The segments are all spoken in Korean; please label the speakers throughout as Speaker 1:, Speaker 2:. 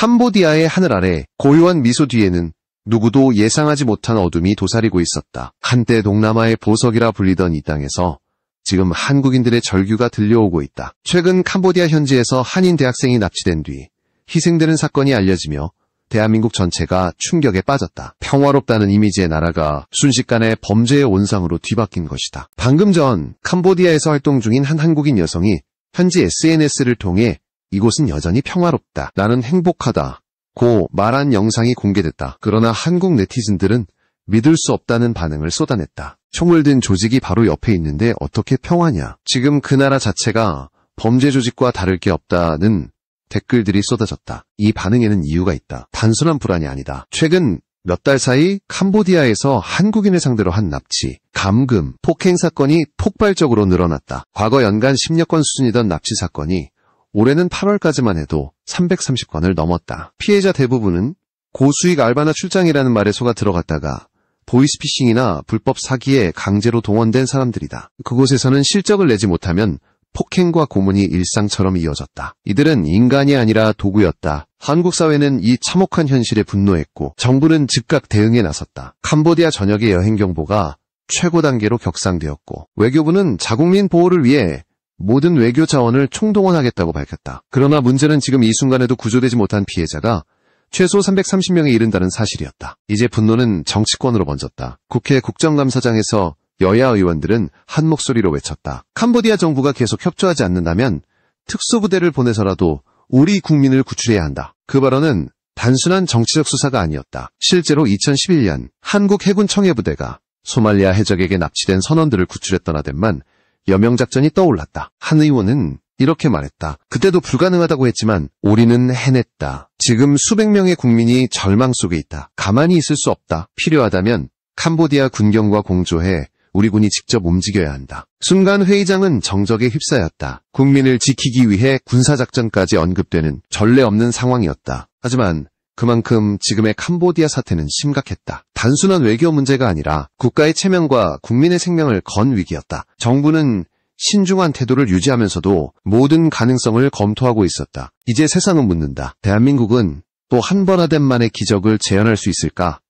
Speaker 1: 캄보디아의 하늘 아래 고요한 미소 뒤에는 누구도 예상하지 못한 어둠이 도사리고 있었다. 한때 동남아의 보석이라 불리던 이 땅에서 지금 한국인들의 절규가 들려오고 있다. 최근 캄보디아 현지에서 한인 대학생이 납치된 뒤 희생되는 사건이 알려지며 대한민국 전체가 충격에 빠졌다. 평화롭다는 이미지의 나라가 순식간에 범죄의 온상으로 뒤바뀐 것이다. 방금 전 캄보디아에서 활동 중인 한 한국인 여성이 현지 SNS를 통해 이곳은 여전히 평화롭다. 나는 행복하다. 고 말한 영상이 공개됐다. 그러나 한국 네티즌들은 믿을 수 없다는 반응을 쏟아냈다. 총을 든 조직이 바로 옆에 있는데 어떻게 평화냐. 지금 그 나라 자체가 범죄 조직과 다를 게 없다는 댓글들이 쏟아졌다. 이 반응에는 이유가 있다. 단순한 불안이 아니다. 최근 몇 달 사이 캄보디아에서 한국인을 상대로 한 납치, 감금, 폭행 사건이 폭발적으로 늘어났다. 과거 연간 10여 건 수준이던 납치 사건이 올해는 8월까지만 해도 330건을 넘었다. 피해자 대부분은 고수익 알바나 출장이라는 말에 속아 들어갔다가 보이스피싱이나 불법 사기에 강제로 동원된 사람들이다. 그곳에서는 실적을 내지 못하면 폭행과 고문이 일상처럼 이어졌다. 이들은 인간이 아니라 도구였다. 한국 사회는 이 참혹한 현실에 분노했고 정부는 즉각 대응에 나섰다. 캄보디아 전역의 여행 경보가 최고 단계로 격상되었고 외교부는 자국민 보호를 위해 모든 외교 자원을 총동원하겠다고 밝혔다. 그러나 문제는 지금 이 순간에도 구조되지 못한 피해자가 최소 330명에 이른다는 사실이었다. 이제 분노는 정치권으로 번졌다. 국회 국정감사장에서 여야 의원들은 한 목소리로 외쳤다. 캄보디아 정부가 계속 협조하지 않는다면 특수부대를 보내서라도 우리 국민을 구출해야 한다. 그 발언은 단순한 정치적 수사가 아니었다. 실제로 2011년 한국 해군 청해부대가 소말리아 해적에게 납치된 선원들을 구출해 떠나댄만 여명작전이 떠올랐다. 한 의원은 이렇게 말했다. 그때도 불가능하다고 했지만 우리는 해냈다. 지금 수백 명의 국민이 절망 속에 있다. 가만히 있을 수 없다. 필요하다면 캄보디아 군경과 공조해 우리 군이 직접 움직여야 한다. 순간 회의장은 정적에 휩싸였다. 국민을 지키기 위해 군사작전까지 언급되는 전례 없는 상황이었다. 하지만 그만큼 지금의 캄보디아 사태는 심각했다. 단순한 외교 문제가 아니라 국가의 체면과 국민의 생명을 건 위기였다. 정부는 신중한 태도를 유지하면서도 모든 가능성을 검토하고 있었다. 이제 세상은 묻는다. 대한민국은 또 한 번하덴만의 기적을 재현할 수 있을까?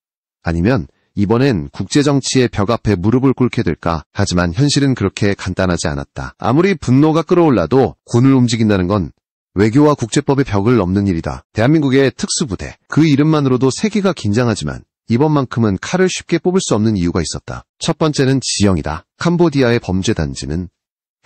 Speaker 1: 아니면 이번엔 국제정치의 벽 앞에 무릎을 꿇게 될까? 하지만 현실은 그렇게 간단하지 않았다. 아무리 분노가 끌어올라도 군을 움직인다는 건 외교와 국제법의 벽을 넘는 일이다. 대한민국의 특수부대, 그 이름만으로도 세계가 긴장하지만 이번만큼은 칼을 쉽게 뽑을 수 없는 이유가 있었다. 첫 번째는 지형이다. 캄보디아의 범죄 단지는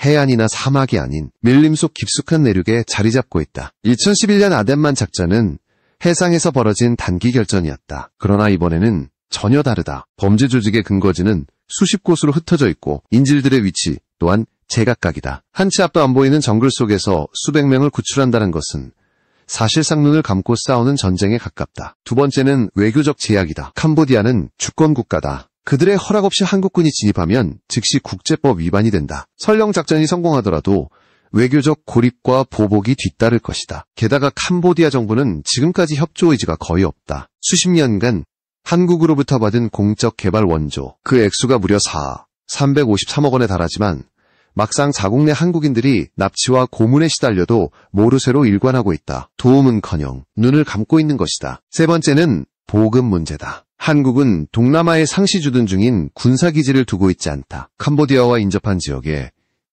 Speaker 1: 해안이나 사막이 아닌 밀림 속 깊숙한 내륙에 자리 잡고 있다. 2011년 아덴만 작전은 해상에서 벌어진 단기 결전이었다. 그러나 이번에는 전혀 다르다. 범죄 조직의 근거지는 수십 곳으로 흩어져 있고 인질들의 위치 또한 제각각이다. 한 치 앞도 안 보이는 정글 속에서 수백 명을 구출한다는 것은 사실상 눈을 감고 싸우는 전쟁에 가깝다. 두 번째는 외교적 제약이다. 캄보디아는 주권 국가다. 그들의 허락 없이 한국군이 진입하면 즉시 국제법 위반이 된다. 설령 작전이 성공하더라도 외교적 고립과 보복이 뒤따를 것이다. 게다가 캄보디아 정부는 지금까지 협조 의지가 거의 없다. 수십 년간 한국으로부터 받은 공적 개발 원조, 그 액수가 무려 353억 원에 달하지만 막상 자국 내 한국인들이 납치와 고문에 시달려도 모르쇠로 일관하고 있다. 도움은커녕 눈을 감고 있는 것이다. 세 번째는 보급 문제다. 한국은 동남아에 상시 주둔 중인 군사기지를 두고 있지 않다. 캄보디아와 인접한 지역에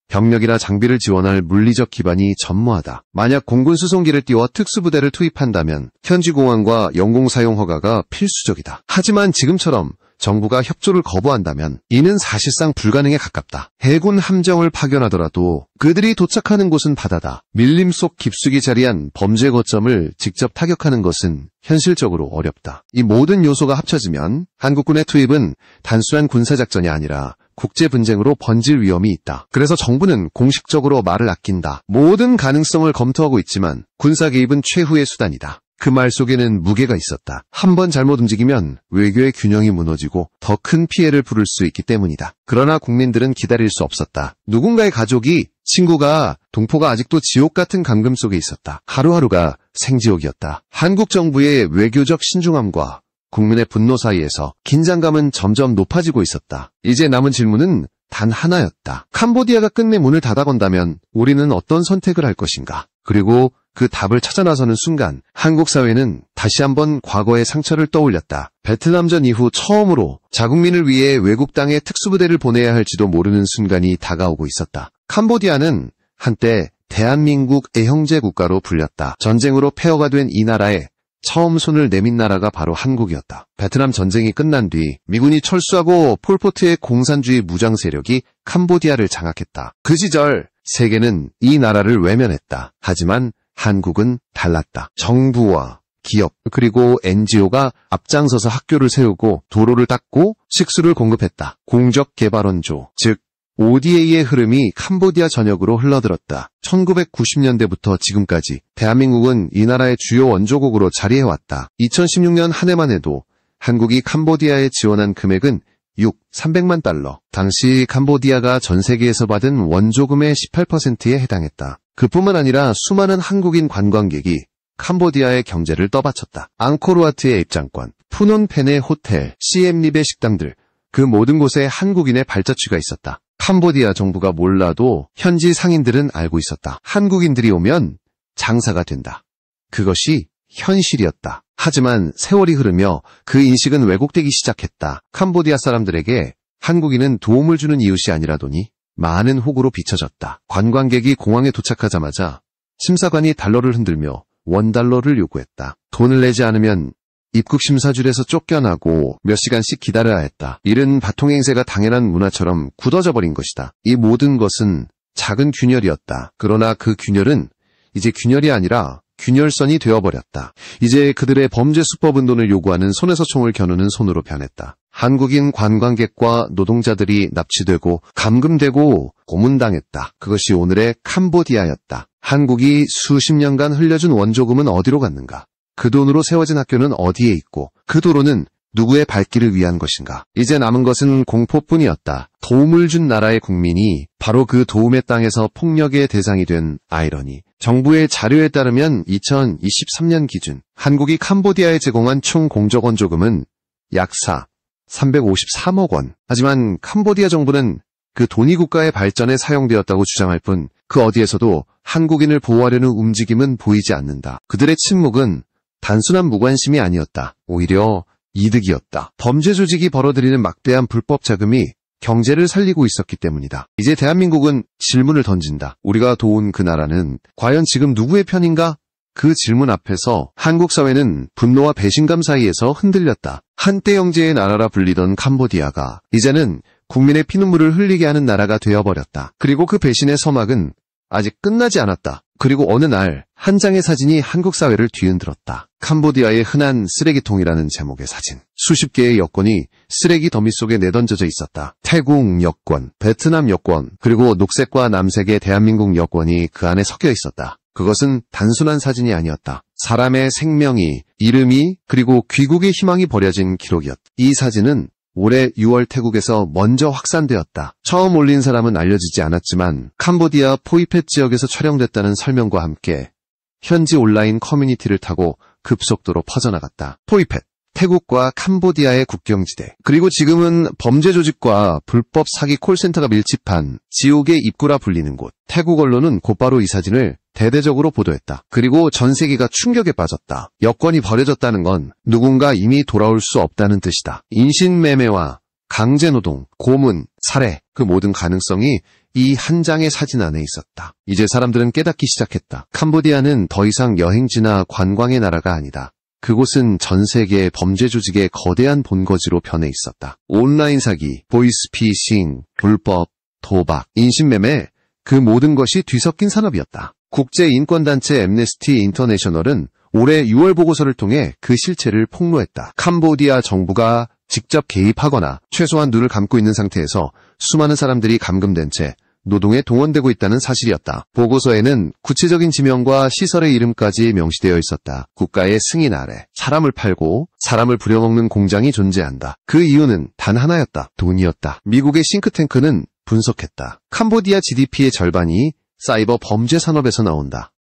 Speaker 1: 병력이나 장비를 지원할 물리적 기반이 전무하다. 만약 공군 수송기를 띄워 특수부대를 투입한다면 현지 공항과 영공 사용 허가가 필수적이다. 하지만 지금처럼 정부가 협조를 거부한다면 이는 사실상 불가능에 가깝다. 해군 함정을 파견하더라도 그들이 도착하는 곳은 바다다. 밀림 속 깊숙이 자리한 범죄 거점을 직접 타격하는 것은 현실적으로 어렵다. 이 모든 요소가 합쳐지면 한국군의 투입은 단순한 군사작전이 아니라 국제 분쟁으로 번질 위험이 있다. 그래서 정부는 공식적으로 말을 아낀다. 모든 가능성을 검토하고 있지만 군사 개입은 최후의 수단이다. 그 말 속에는 무게가 있었다. 한 번 잘못 움직이면 외교의 균형이 무너지고 더 큰 피해를 부를 수 있기 때문이다. 그러나 국민들은 기다릴 수 없었다. 누군가의 가족이, 친구가 동포가 아직도 지옥 같은 감금 속에 있었다. 하루하루가 생지옥이었다. 한국 정부의 외교적 신중함과 국민의 분노 사이에서 긴장감은 점점 높아지고 있었다. 이제 남은 질문은 단 하나였다. 캄보디아가 끝내 문을 닫아건다면 우리는 어떤 선택을 할 것인가? 그리고 그 답을 찾아 나서는 순간 한국 사회는 다시 한번 과거의 상처를 떠올렸다. 베트남전 이후 처음으로 자국민을 위해 외국 땅에 특수부대를 보내야 할지도 모르는 순간이 다가오고 있었다. 캄보디아는 한때 대한민국의 형제 국가로 불렸다. 전쟁으로 폐허가 된 이 나라에 처음 손을 내민 나라가 바로 한국이었다. 베트남 전쟁이 끝난 뒤 미군이 철수하고 폴포트의 공산주의 무장 세력이 캄보디아를 장악했다. 그 시절 세계는 이 나라를 외면했다. 하지만 한국은 달랐다. 정부와 기업 그리고 NGO가 앞장서서 학교를 세우고 도로를 닦고 식수를 공급했다. 공적개발원조, 즉 ODA의 흐름이 캄보디아 전역으로 흘러들었다. 1990년대부터 지금까지 대한민국은 이 나라의 주요 원조국으로 자리해왔다. 2016년 한 해만 해도 한국이 캄보디아에 지원한 금액은 300만 달러. 당시 캄보디아가 전 세계에서 받은 원조금의 18%에 해당했다. 그뿐만 아니라 수많은 한국인 관광객이 캄보디아의 경제를 떠받쳤다. 앙코르와트의 입장권, 푸놈펜의 호텔, 시엠립의 식당들, 그 모든 곳에 한국인의 발자취가 있었다. 캄보디아 정부가 몰라도 현지 상인들은 알고 있었다. 한국인들이 오면 장사가 된다. 그것이 현실이었다. 하지만 세월이 흐르며 그 인식은 왜곡되기 시작했다. 캄보디아 사람들에게 한국인은 도움을 주는 이웃이 아니라더니 많은 호구로 비춰졌다. 관광객이 공항에 도착하자마자 심사관이 달러를 흔들며 원달러를 요구했다. 돈을 내지 않으면 입국 심사줄에서 쫓겨나고 몇 시간씩 기다려야 했다. 이른 바통행세가 당연한 문화처럼 굳어져 버린 것이다. 이 모든 것은 작은 균열이었다. 그러나 그 균열은 이제 균열이 아니라 균열선이 되어버렸다. 이제 그들의 범죄 수법은 돈을 요구하는 손에서 총을 겨누는 손으로 변했다. 한국인 관광객과 노동자들이 납치되고 감금되고 고문당했다. 그것이 오늘의 캄보디아였다. 한국이 수십 년간 흘려준 원조금은 어디로 갔는가? 그 돈으로 세워진 학교는 어디에 있고 그 도로는 누구의 발길을 위한 것인가? 이제 남은 것은 공포뿐이었다. 도움을 준 나라의 국민이 바로 그 도움의 땅에서 폭력의 대상이 된 아이러니. 정부의 자료에 따르면 2023년 기준 한국이 캄보디아에 제공한 총 공적 원조금은 약 353억 원. 하지만 캄보디아 정부는 그 돈이 국가의 발전에 사용되었다고 주장할 뿐 그 어디에서도 한국인을 보호하려는 움직임은 보이지 않는다. 그들의 침묵은 단순한 무관심이 아니었다. 오히려 이득이었다. 범죄 조직이 벌어들이는 막대한 불법 자금이 경제를 살리고 있었기 때문이다. 이제 대한민국은 질문을 던진다. 우리가 도운 그 나라는 과연 지금 누구의 편인가? 그 질문 앞에서 한국 사회는 분노와 배신감 사이에서 흔들렸다. 한때 형제의 나라라 불리던 캄보디아가 이제는 국민의 피눈물을 흘리게 하는 나라가 되어버렸다. 그리고 그 배신의 서막은 아직 끝나지 않았다. 그리고 어느 날 한 장의 사진이 한국 사회를 뒤흔들었다. 캄보디아의 흔한 쓰레기통이라는 제목의 사진. 수십 개의 여권이 쓰레기 더미 속에 내던져져 있었다. 태국 여권, 베트남 여권, 그리고 녹색과 남색의 대한민국 여권이 그 안에 섞여 있었다. 그것은 단순한 사진이 아니었다. 사람의 생명이, 이름이, 그리고 귀국의 희망이 버려진 기록이었다. 이 사진은 올해 6월 태국에서 먼저 확산되었다. 처음 올린 사람은 알려지지 않았지만 캄보디아 포이펫 지역에서 촬영됐다는 설명과 함께 현지 온라인 커뮤니티를 타고 급속도로 퍼져나갔다. 포이펫, 태국과 캄보디아의 국경지대. 그리고 지금은 범죄 조직과 불법 사기 콜센터가 밀집한 지옥의 입구라 불리는 곳. 태국 언론은 곧바로 이 사진을 대대적으로 보도했다. 그리고 전 세계가 충격에 빠졌다. 여권이 버려졌다는 건 누군가 이미 돌아올 수 없다는 뜻이다. 인신매매와 강제노동, 고문, 살해, 그 모든 가능성이 이 한 장의 사진 안에 있었다. 이제 사람들은 깨닫기 시작했다. 캄보디아는 더 이상 여행지나 관광의 나라가 아니다. 그곳은 전 세계의 범죄 조직의 거대한 본거지로 변해 있었다. 온라인 사기, 보이스피싱, 불법, 도박, 인신매매, 그 모든 것이 뒤섞인 산업이었다. 국제인권단체 앰네스티 인터내셔널은 올해 6월 보고서를 통해 그 실체를 폭로했다. 캄보디아 정부가 직접 개입하거나 최소한 눈을 감고 있는 상태에서 수많은 사람들이 감금된 채 노동에 동원되고 있다는 사실이었다. 보고서에는 구체적인 지명과 시설의 이름까지 명시되어 있었다. 국가의 승인 아래 사람을 팔고 사람을 부려먹는 공장이 존재한다. 그 이유는 단 하나였다. 돈이었다. 미국의 싱크탱크는 분석했다. 캄보디아 GDP의 절반이 사이버 범죄 산업에서 나온다.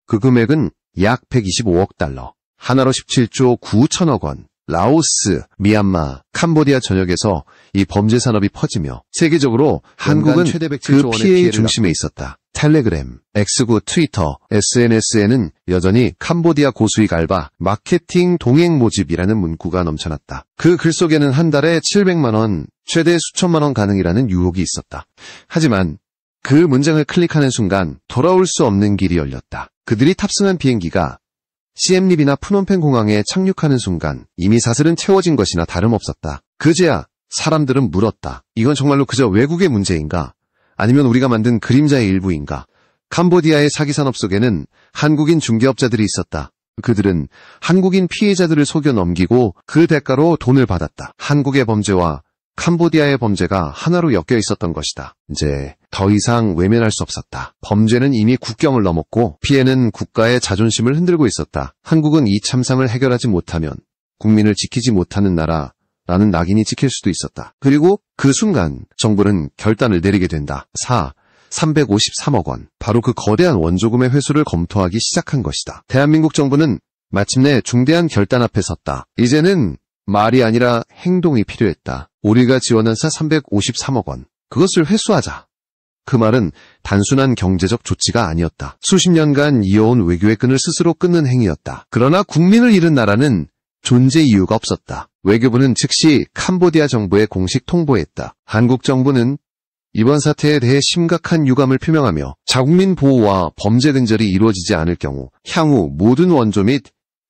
Speaker 1: 그 금액은 약 125억 달러, 하나로 17조 9천억 원. 라오스, 미얀마, 캄보디아 전역에서 이 범죄 산업이 퍼지며 세계적으로 한국은 그 피해의 중심에 있었다. 텔레그램, X구 트위터, SNS에는 여전히 캄보디아 고수익 알바, 마케팅 동행 모집이라는 문구가 넘쳐났다. 그 글 속에는 한 달에 700만 원, 최대 수천만 원 가능이라는 유혹이 있었다. 하지만 그 문장을 클릭하는 순간 돌아올 수 없는 길이 열렸다. 그들이 탑승한 비행기가 시엠립이나 프놈펜 공항에 착륙하는 순간 이미 사슬은 채워진 것이나 다름없었다. 그제야 사람들은 물었다. 이건 정말로 그저 외국의 문제인가? 아니면 우리가 만든 그림자의 일부인가? 캄보디아의 사기 산업 속에는 한국인 중개업자들이 있었다. 그들은 한국인 피해자들을 속여 넘기고 그 대가로 돈을 받았다. 한국의 범죄와 캄보디아의 범죄가 하나로 엮여 있었던 것이다. 이제 더 이상 외면할 수 없었다. 범죄는 이미 국경을 넘었고 피해는 국가의 자존심을 흔들고 있었다. 한국은 이 참상을 해결하지 못하면 국민을 지키지 못하는 나라라는 낙인이 찍힐 수도 있었다. 그리고 그 순간 정부는 결단을 내리게 된다. 353억 원. 바로 그 거대한 원조금의 회수를 검토하기 시작한 것이다. 대한민국 정부는 마침내 중대한 결단 앞에 섰다. 이제는 말이 아니라 행동이 필요했다. 우리가 지원한 353억 원. 그것을 회수하자. 그 말은 단순한 경제적 조치가 아니었다. 수십 년간 이어온 외교의 끈을 스스로 끊는 행위였다. 그러나 국민을 잃은 나라는 존재 이유가 없었다. 외교부는 즉시 캄보디아 정부에 공식 통보했다. 한국 정부는 이번 사태에 대해 심각한 유감을 표명하며 자국민 보호와 범죄 근절이 이루어지지 않을 경우 향후 모든 원조 및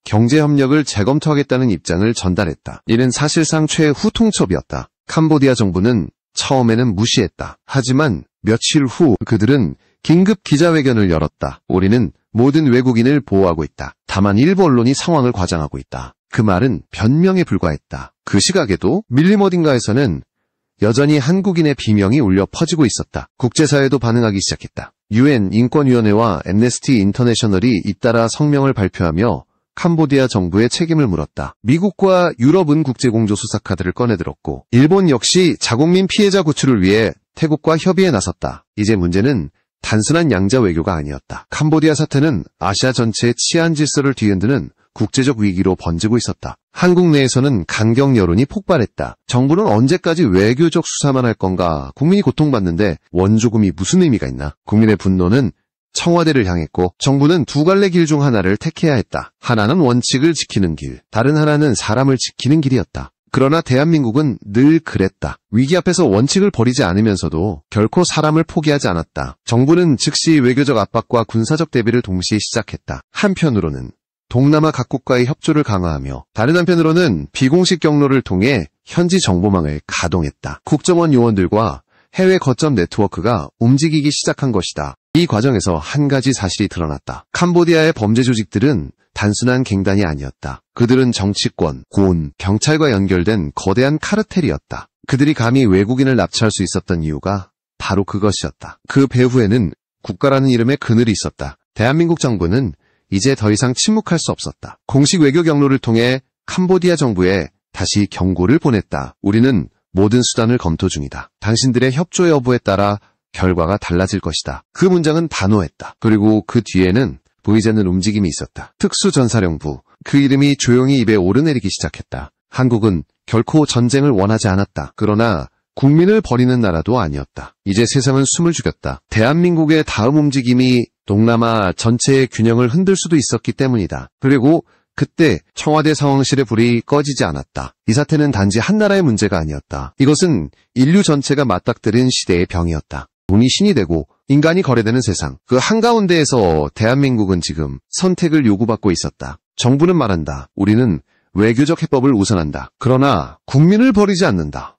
Speaker 1: 경제협력을 재검토하겠다는 입장을 전달했다. 이는 사실상 최후 통첩이었다. 캄보디아 정부는 처음에는 무시했다. 하지만 며칠 후 그들은 긴급 기자회견을 열었다. 우리는 모든 외국인을 보호하고 있다. 다만 일부 언론이 상황을 과장하고 있다. 그 말은 변명에 불과했다. 그 시각에도 밀림 어딘가에서는 여전히 한국인의 비명이 울려 퍼지고 있었다. 국제사회도 반응하기 시작했다. UN 인권위원회와 엠네스티 인터내셔널이 잇따라 성명을 발표하며 캄보디아 정부의 책임을 물었다. 미국과 유럽은 국제공조 수사카드를 꺼내들었고 일본 역시 자국민 피해자 구출을 위해 태국과 협의에 나섰다. 이제 문제는 단순한 양자 외교가 아니었다. 캄보디아 사태는 아시아 전체의 치안 질서를 뒤흔드는 국제적 위기로 번지고 있었다. 한국 내에서는 강경 여론이 폭발했다. 정부는 언제까지 외교적 수사만 할 건가? 국민이 고통받는데 원조금이 무슨 의미가 있나? 국민의 분노는 청와대를 향했고 정부는 두 갈래 길 중 하나를 택해야 했다. 하나는 원칙을 지키는 길, 다른 하나는 사람을 지키는 길이었다. 그러나 대한민국은 늘 그랬다. 위기 앞에서 원칙을 버리지 않으면서도 결코 사람을 포기하지 않았다. 정부는 즉시 외교적 압박과 군사적 대비를 동시에 시작했다. 한편으로는 동남아 각국과의 협조를 강화하며 다른 한편으로는 비공식 경로를 통해 현지 정보망을 가동했다. 국정원 요원들과 해외 거점 네트워크가 움직이기 시작한 것이다. 이 과정에서 한 가지 사실이 드러났다. 캄보디아의 범죄 조직들은 단순한 갱단이 아니었다. 그들은 정치권, 군, 경찰과 연결된 거대한 카르텔이었다. 그들이 감히 외국인을 납치할 수 있었던 이유가 바로 그것이었다. 그 배후에는 국가라는 이름의 그늘이 있었다. 대한민국 정부는 이제 더 이상 침묵할 수 없었다. 공식 외교 경로를 통해 캄보디아 정부에 다시 경고를 보냈다. 우리는 모든 수단을 검토 중이다. 당신들의 협조 여부에 따라 결과가 달라질 것이다. 그 문장은 단호했다. 그리고 그 뒤에는 보이지 않는 움직임이 있었다. 특수전사령부, 그 이름이 조용히 입에 오르내리기 시작했다. 한국은 결코 전쟁을 원하지 않았다. 그러나 국민을 버리는 나라도 아니었다. 이제 세상은 숨을 죽였다. 대한민국의 다음 움직임이 동남아 전체의 균형을 흔들 수도 있었기 때문이다. 그리고 그때 청와대 상황실의 불이 꺼지지 않았다. 이 사태는 단지 한 나라의 문제가 아니었다. 이것은 인류 전체가 맞닥뜨린 시대의 병이었다. 돈이 신이 되고 인간이 거래되는 세상. 그 한가운데에서 대한민국은 지금 선택을 요구받고 있었다. 정부는 말한다. 우리는 외교적 해법을 우선한다. 그러나 국민을 버리지 않는다.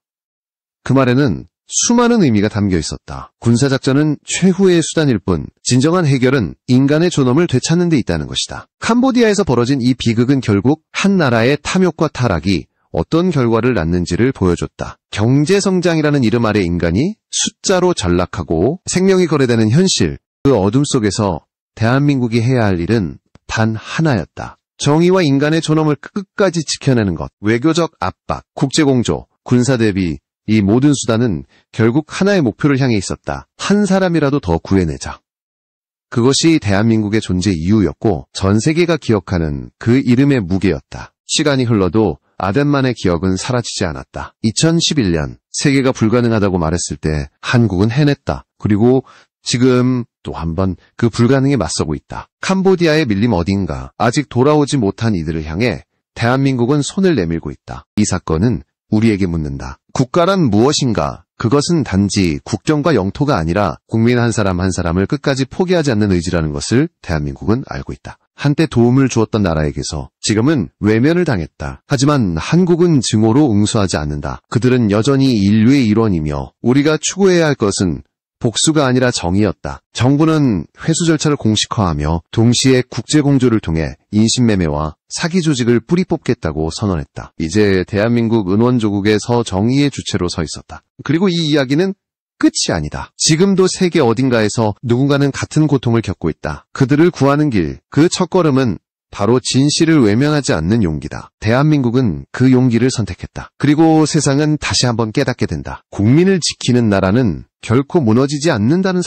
Speaker 1: 그 말에는 수많은 의미가 담겨 있었다. 군사작전은 최후의 수단일 뿐 진정한 해결은 인간의 존엄을 되찾는 데 있다는 것이다. 캄보디아에서 벌어진 이 비극은 결국 한 나라의 탐욕과 타락이 어떤 결과를 낳는지를 보여줬다. 경제성장이라는 이름 아래 인간이 숫자로 전락하고 생명이 거래되는 현실, 그 어둠 속에서 대한민국이 해야 할 일은 단 하나였다. 정의와 인간의 존엄을 끝까지 지켜내는 것. 외교적 압박, 국제공조, 군사대비, 이 모든 수단은 결국 하나의 목표를 향해 있었다. 한 사람이라도 더 구해내자. 그것이 대한민국의 존재 이유였고 전 세계가 기억하는 그 이름의 무게였다. 시간이 흘러도 아덴만의 기억은 사라지지 않았다. 2011년 세계가 불가능하다고 말했을 때 한국은 해냈다. 그리고 지금 또 한 번 그 불가능에 맞서고 있다. 캄보디아에 밀림 어딘가 아직 돌아오지 못한 이들을 향해 대한민국은 손을 내밀고 있다. 이 사건은 우리에게 묻는다. 국가란 무엇인가? 그것은 단지 국경과 영토가 아니라 국민 한 사람 한 사람을 끝까지 포기하지 않는 의지라는 것을 대한민국은 알고 있다. 한때 도움을 주었던 나라에게서 지금은 외면을 당했다. 하지만 한국은 증오로 응수하지 않는다. 그들은 여전히 인류의 일원이며 우리가 추구해야 할 것은 복수가 아니라 정의였다. 정부는 회수 절차를 공식화하며 동시에 국제공조를 통해 인신매매와 사기 조직을 뿌리 뽑겠다고 선언했다. 이제 대한민국 은원조국에서 정의의 주체로 서 있었다. 그리고 이 이야기는 끝이 아니다. 지금도 세계 어딘가에서 누군가는 같은 고통을 겪고 있다. 그들을 구하는 길, 그 첫걸음은 바로 진실을 외면하지 않는 용기다. 대한민국은 그 용기를 선택했다. 그리고 세상은 다시 한번 깨닫게 된다. 국민을 지키는 나라는 결코 무너지지 않는다는